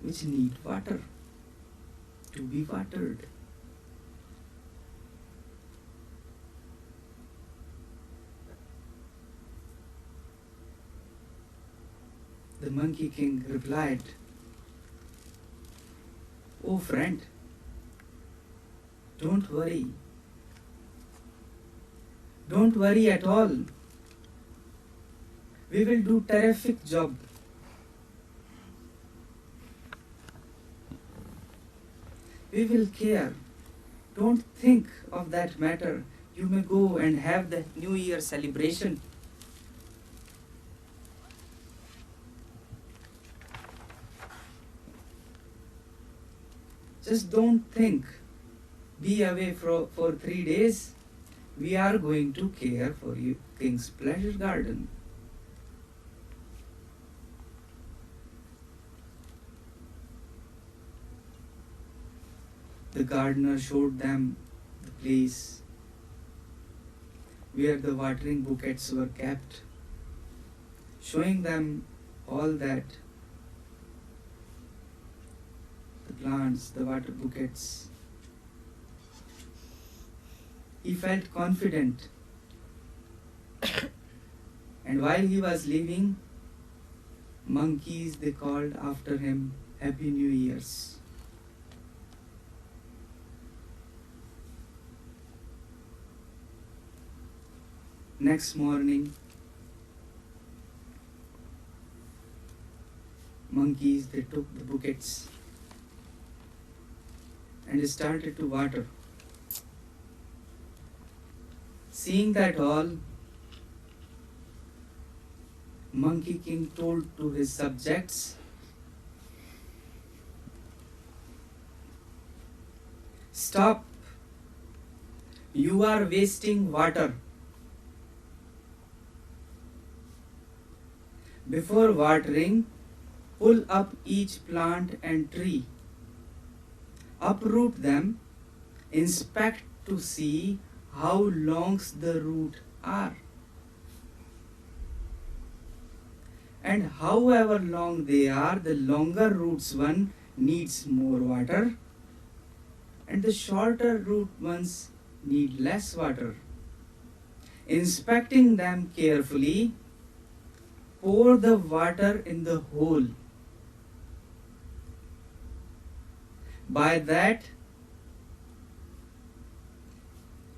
which need water to be watered. The Monkey King replied, "Oh friend, don't worry. Don't worry at all. We will do terrific job. We will care. Don't think of that matter. You may go and have the New Year celebration." Just don't think. Be away for 3 days. We are going to care for you, King's Pleasure Garden. The gardener showed them the place where the watering bouquets were kept, showing them all that the plants, the water bouquets. He felt confident, and while he was leaving, monkeys, they called after him, "Happy New Year's." Next morning, monkeys, they took the buckets and started to water. Seeing that all, Monkey King told to his subjects, "Stop! You are wasting water. Before watering, pull up each plant and tree. Uproot them, inspect to see how long the roots are. And however long they are, the longer roots one needs more water, and the shorter root ones need less water. Inspecting them carefully, pour the water in the hole. By that,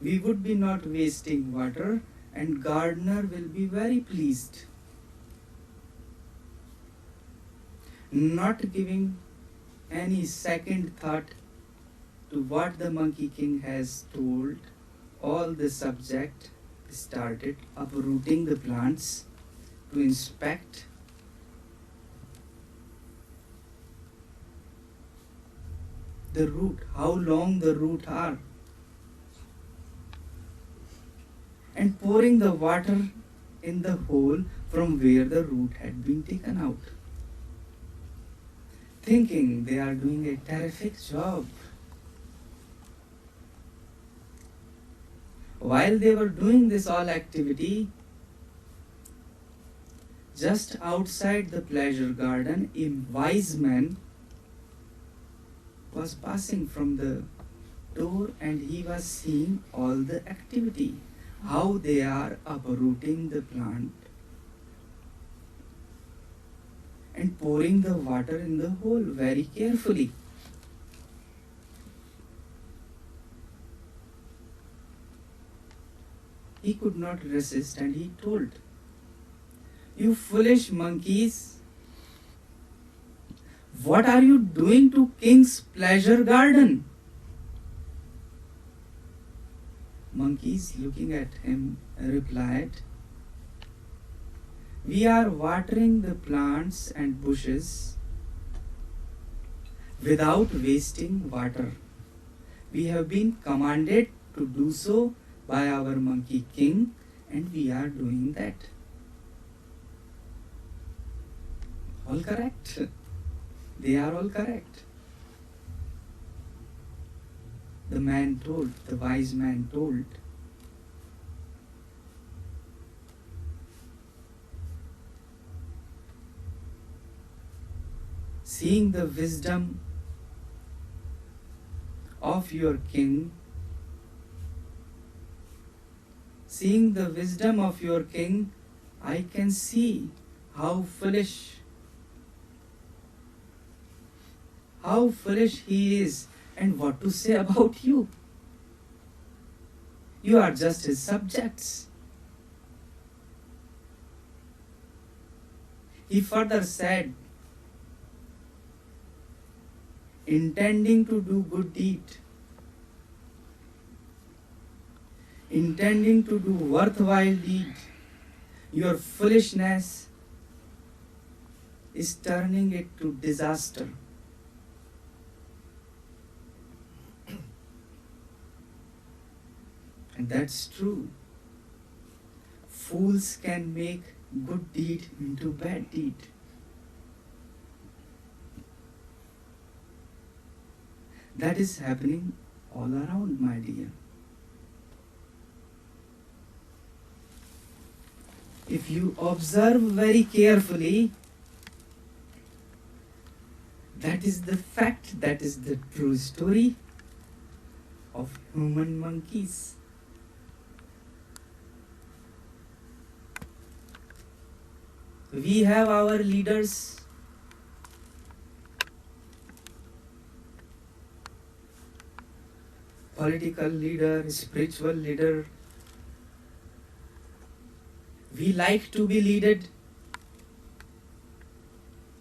we would be not wasting water, and gardener will be very pleased." Not giving any second thought to what the Monkey King has told, all the subject started uprooting the plants to inspect the root, how long the root are, and pouring the water in the hole from where the root had been taken out, thinking they are doing a terrific job. While they were doing this all activity, just outside the pleasure garden, a wise man was passing from the door, and he was seeing all the activity, how they are uprooting the plant and pouring the water in the hole very carefully. He could not resist, and he told, "You foolish monkeys, what are you doing to King's Pleasure Garden?" Monkeys, looking at him, replied, "We are watering the plants and bushes without wasting water. We have been commanded to do so by our Monkey King, and we are doing that." All correct. They are all correct. The man told, the wise man told, Seeing the wisdom of your king, I can see how foolish he is, and what to say about you. You are just his subjects. He further said, intending to do good deed, intending to do worthwhile deed, your foolishness is turning it to disaster. And that's true. Fools can make good deed into bad deed. That is happening all around, my dear. If you observe very carefully, that is the fact, that is the true story of human monkeys. We have our leaders, political leader, spiritual leader. We like to be leaded,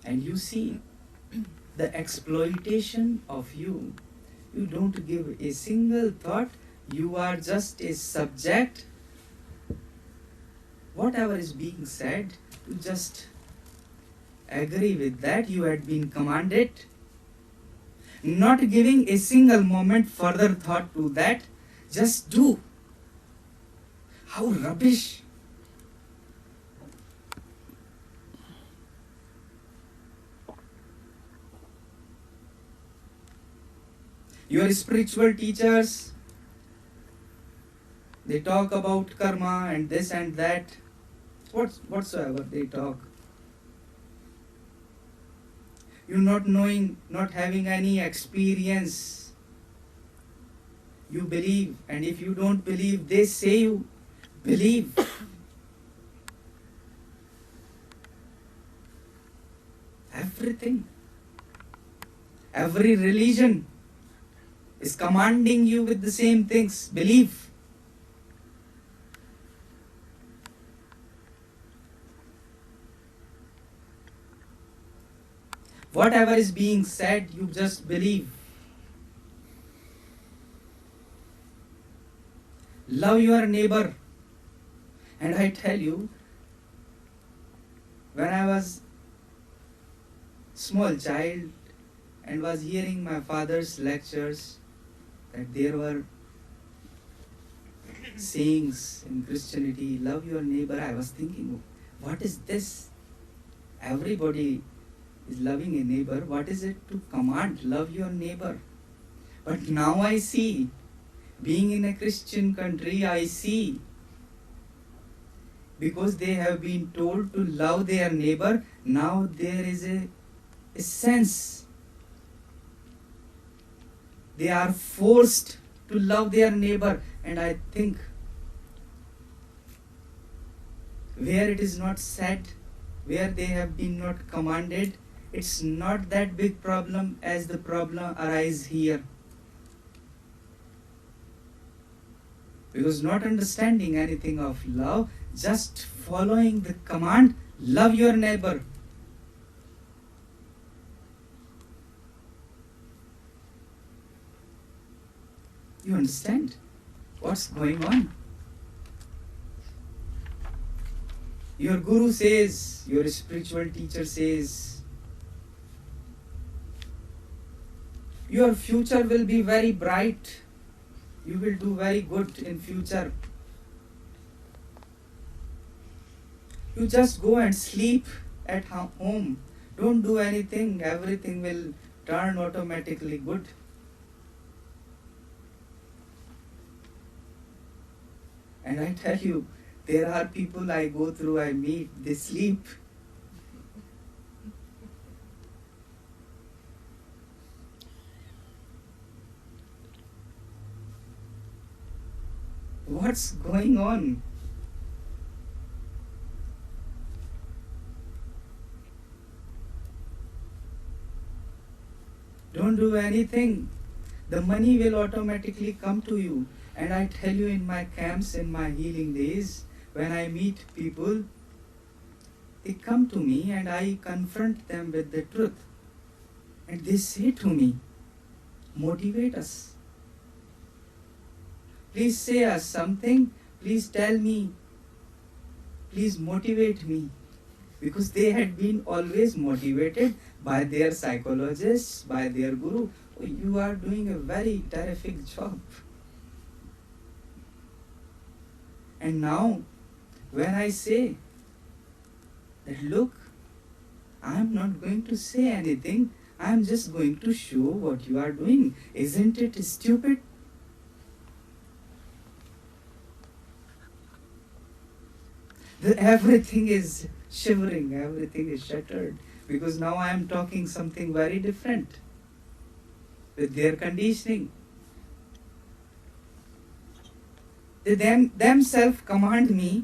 and you see the exploitation of you. You don't give a single thought. You are just a subject. Whatever is being said, you just agree with that. You had been commanded, not giving a single moment further thought to that. Just do. How rubbish. Your spiritual teachers, they talk about karma and this and that, whatsoever they talk. You not knowing, not having any experience, you believe, and if you don't believe, they say you believe. Everything, every religion is commanding you with the same things. Believe. Whatever is being said, you just believe. Love your neighbor. And I tell you, when I was small child and was hearing my father's lectures, that there were sayings in Christianity, love your neighbor, I was thinking, what is this? Everybody is loving a neighbor. What is it to command? Love your neighbor. But now I see, being in a Christian country, I see, because they have been told to love their neighbor, now there is a sense. They are forced to love their neighbor. And I think, where it is not said, where they have been not commanded, it's not that big problem as the problem arises here. Because not understanding anything of love, just following the command, love your neighbor. You understand what's going on? Your guru says, your spiritual teacher says, your future will be very bright. You will do very good in future. You just go and sleep at home. Don't do anything. Everything will turn automatically good. And I tell you, there are people I go through, I meet, they sleep. What's going on? Don't do anything. The money will automatically come to you. And I tell you, in my camps, in my healing days, when I meet people, they come to me and I confront them with the truth. And they say to me, motivate us. Please say us something. Please tell me. Please motivate me. Because they had been always motivated by their psychologists, by their guru. Oh, you are doing a very terrific job. And now, when I say that, look, I am not going to say anything, I am just going to show what you are doing. Isn't it stupid? Everything is shivering, everything is shattered, because now I am talking something very different with their conditioning. They themselves command me.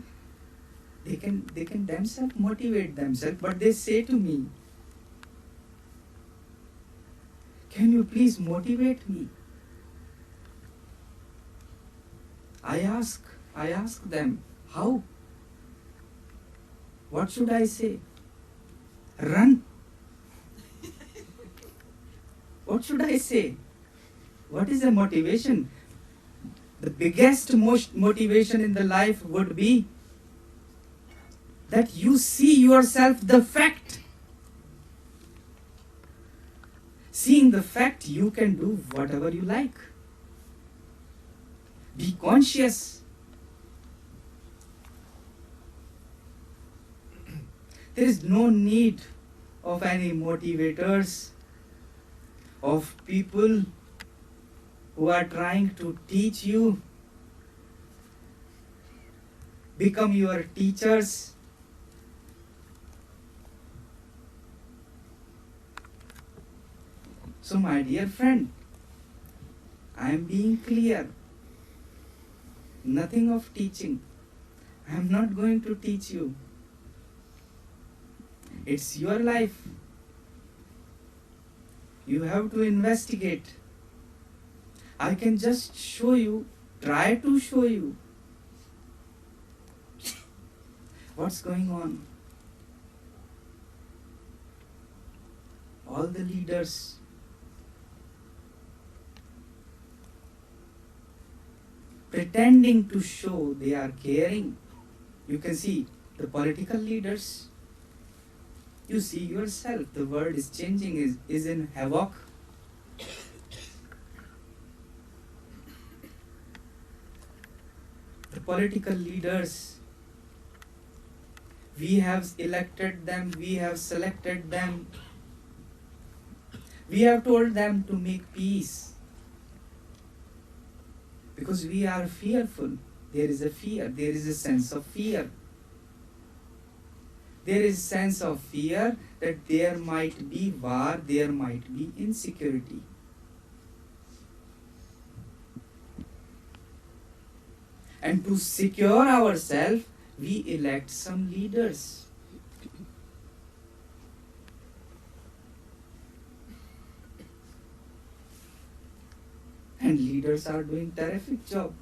They can themselves motivate themselves, but they say to me, can you please motivate me? I ask them, how? What should I say? Run. What should I say? What is the motivation? The biggest motivation in the life would be that you see yourself the fact. Seeing the fact, you can do whatever you like. Be conscious. There is no need of any motivators, of people who are trying to teach you, become your teachers. So my dear friend, I am being clear. Nothing of teaching. I am not going to teach you. It's your life. You have to investigate. I can just show you, try to show you what's going on. All the leaders pretending to show they are caring. You can see the political leaders. You see yourself, the world is changing, is in havoc. The political leaders, we have elected them, we have selected them. We have told them to make peace. Because we are fearful. There is a fear, there is a sense of fear. There is a sense of fear that there might be war, there might be insecurity. And to secure ourselves, we elect some leaders. And leaders are doing terrific job.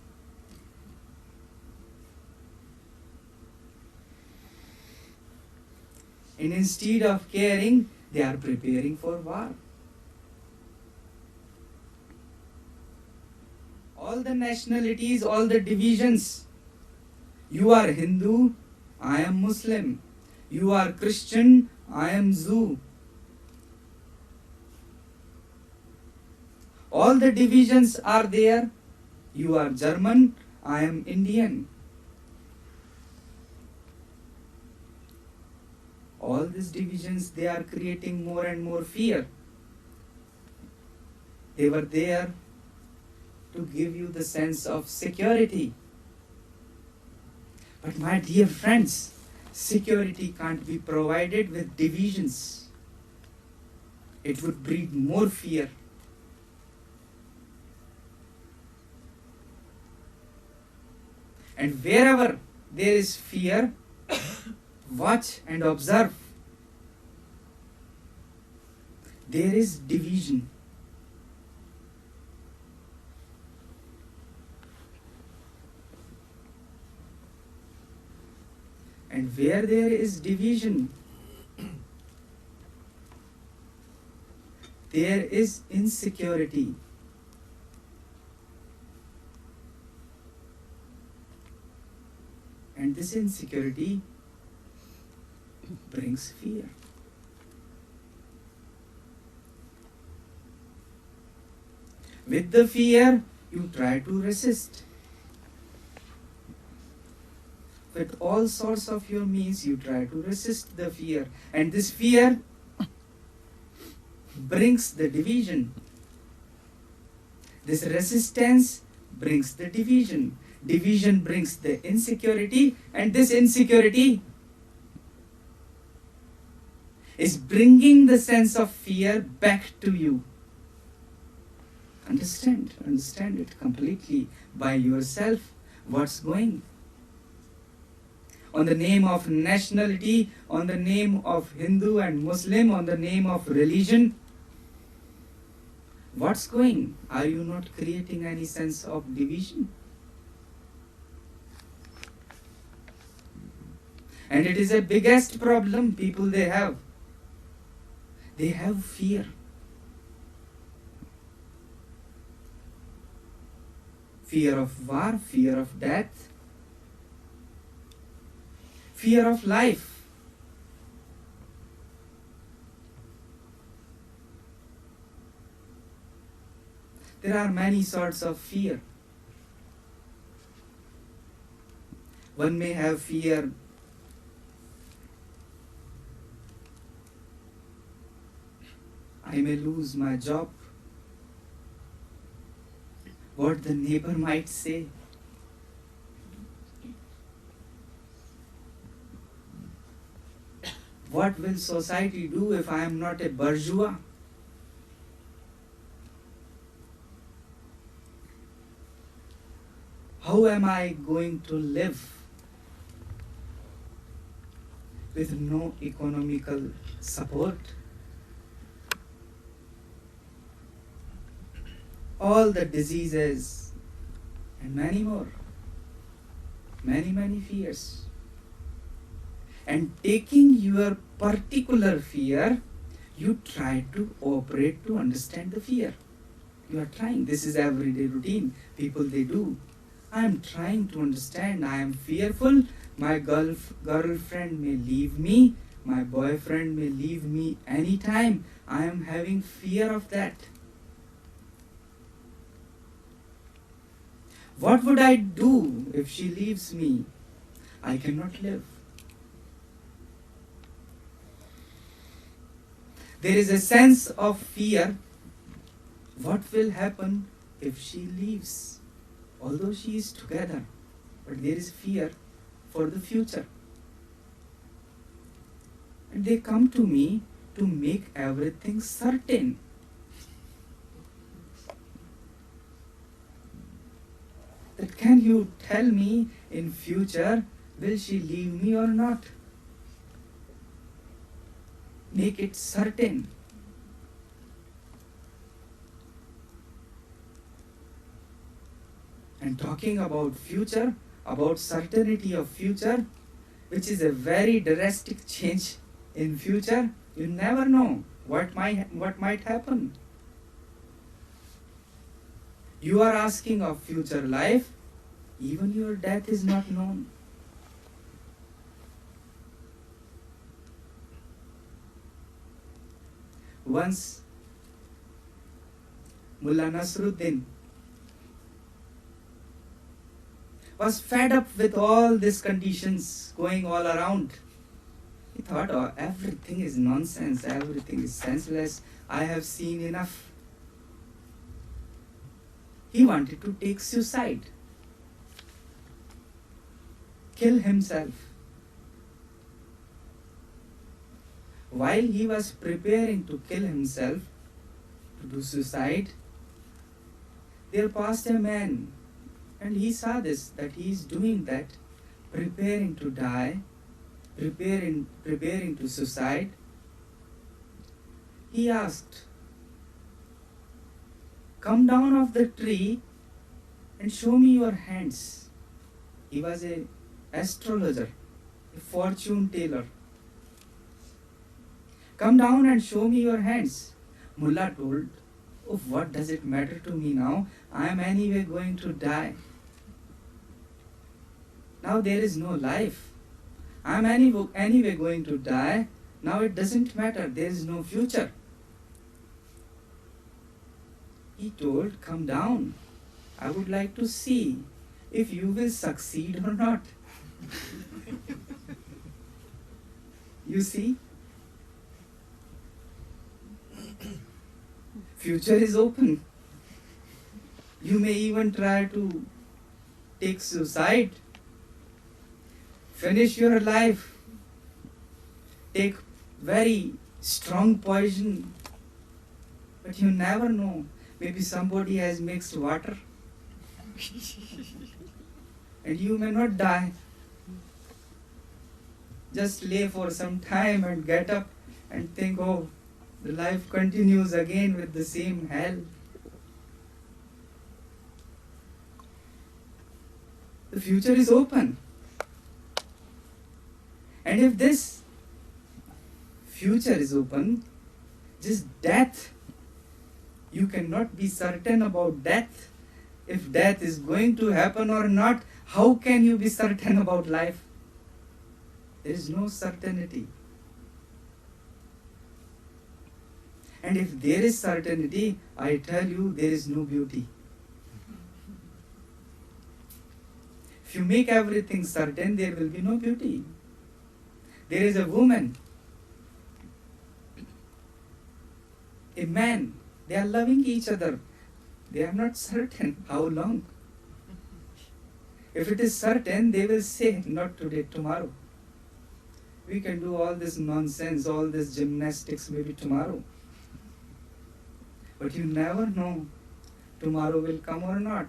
And instead of caring, they are preparing for war. All the nationalities, all the divisions. You are Hindu, I am Muslim. You are Christian, I am Jew. All the divisions are there. You are German, I am Indian. All these divisions, they are creating more and more fear. They were there to give you the sense of security. But my dear friends, security can't be provided with divisions. It would breed more fear. And wherever there is fear, watch and observe. There is division. And where there is division, there is insecurity. And this insecurity brings fear. With the fear, you try to resist. With all sorts of your means, you try to resist the fear. And this fear brings the division. This resistance brings the division. Division brings the insecurity, and this insecurity is bringing the sense of fear back to you. Understand it completely by yourself. What's going on the name of nationality, on the name of Hindu and Muslim, on the name of religion? What's going? Are you not creating any sense of division? And it is the biggest problem people they have. They have fear. Fear of war, fear of death, fear of life. There are many sorts of fear. One may have fear I may lose my job, what the neighbor might say. What will society do if I am not a bourgeois? How am I going to live with no economical support? All the diseases and many more, many fears. And taking your particular fear, you try to operate to understand the fear. You are trying. This is everyday routine. People, they do. I am trying to understand. I am fearful. My girlfriend may leave me. My boyfriend may leave me anytime. I am having fear of that. What would I do if she leaves me? I cannot live. There is a sense of fear. What will happen if she leaves? Although she is together, but there is fear for the future. And they come to me to make everything certain. That can you tell me in future, will she leave me or not? Make it certain. And talking about future, about certainty of future, which is a very drastic change in future, you never know what might happen. You are asking of future life, even your death is not known. Once, Mullah Nasruddin was fed up with all these conditions going all around. He thought, oh, everything is nonsense, everything is senseless, I have seen enough. He wanted to take suicide, kill himself. While he was preparing to kill himself, to do suicide, there passed a man And he saw this, that he is doing that, preparing to die, preparing to suicide. He asked, "Come down off the tree and show me your hands." He was an astrologer, a fortune teller. "Come down and show me your hands." Mullah told, "Oh, what does it matter to me now? I am anyway going to die. Now there is no life. I am anyway going to die. Now it doesn't matter. There is no future." He told, "Come down. I would like to see if you will succeed or not." You see, future is open. You may even try to take suicide, finish your life, take very strong poison, but you never know. Maybe somebody has mixed water and you may not die. Just lay for some time and get up and think, oh, the life continues again with the same hell. The future is open. And if this future is open, just death, you cannot be certain about death. If death is going to happen or not, how can you be certain about life? There is no certainty. And if there is certainty, I tell you, there is no beauty. If you make everything certain, there will be no beauty. There is a woman, a man, they are loving each other. They are not certain how long. If it is certain, they will say, not today, tomorrow. We can do all this nonsense, all this gymnastics maybe tomorrow. But you never know tomorrow will come or not.